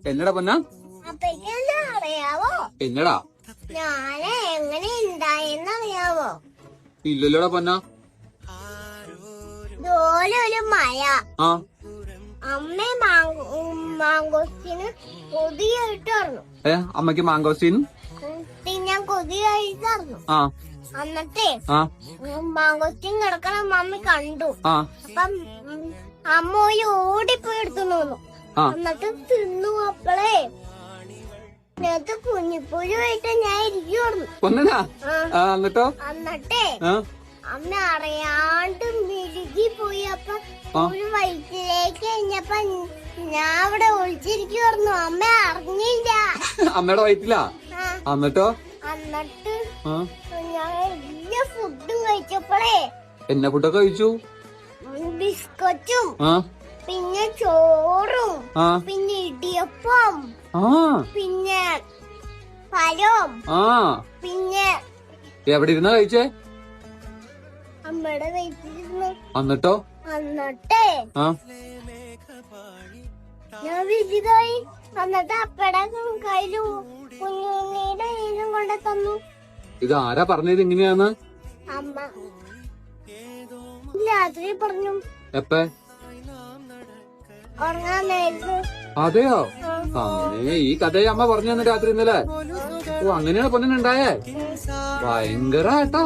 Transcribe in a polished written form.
എന്നടാ പൊന്ന? അപ്പഴേക്കെന്താ അറിയാവോ? എന്നടാ? ഞാന് എങ്ങനെ ഉണ്ടായെന്നറിയാവോ? ഇല്ലല്ലോടാ പൊന്ന. ഇതുപോലെ ഒരു മഴ. ആ അമ്മ മാങ്കോസ്റ്റിന് കൊതിയായിട്ട് പറഞ്ഞു. അമ്മക്ക് മാങ്കോസ്റ്റീനും ഞാൻ കൊതിയായിട്ട് പറഞ്ഞു. ആ എന്നിട്ടേ ആ മാങ്കോസ്റ്റിൻ കിടക്കണ മമ്മി കണ്ടു. ആ അപ്പം അമ്മ ഒരു ഓടിപ്പോയി എടുത്തു തോന്നു. ആ എന്നിട്ട് തിന്നു. അപ്പളേ നേരത്തെ കുഞ്ഞിപ്പുഴുവായിട്ട് ഞാൻ ഇരിക്കുവായിരുന്നു. പൊന്നനാ? എന്നിട്ടോ? എന്നിട്ടേ ആ അമ്മ അറിയാണ്ട് മെഴുകി പോയി. അപ്പൊ ഒരു വയറ്റിലേക്ക് കഴിഞ്ഞപ്പോ ഞാൻ അവിടെ ഒളിച്ചിരിക്കുവായിരുന്നു. അമ്മ അറിഞ്ഞില്ല. അമ്മയുടെ വയറ്റിലാ? ആ, എന്നിട്ടോ? എന്നിട്ട് ആ ഞാൻ എല്ലാ ഫുഡും കഴിച്ചപ്പോഴേ എന്നെ ഫുഡൊക്കെ കഴിച്ചു. ബിസ്ക്കറ്റും ആ പിന്നെ ചോറും ആ പിന്നെ ഇടിയപ്പം ആ പിന്നെ പഴം ആ പിന്നെ എവിടെ ഇരുന്നാ കഴിച്ചേ? അമ്മയുടെ വയറ്റിലിരുന്നു. എന്നിട്ടോ? എന്നിട്ടേ ആ ഞാൻ വിധിതായി. എന്നിട്ട് അപ്പടെ കയ്യിലും കുഞ്ഞുണ്ണിയുടെ കയ്യിലും കൊണ്ട് തന്നു. ഇത് ആരാ പറഞ്ഞത് ഇങ്ങനെയാന്ന്? അമ്മ രാത്രി പറഞ്ഞു. എപ്പേ? ഉറങ്ങാൻ നേരത്ത്. അതെയോ? അങ്ങനെ ഈ കഥയെ അമ്മ പറഞ്ഞു തന്നെ രാത്രി ഇന്നലെ. ഓ അങ്ങനെയാണ് പൊന്നുണ്ടായേ. ഭയങ്കര കേട്ടോ.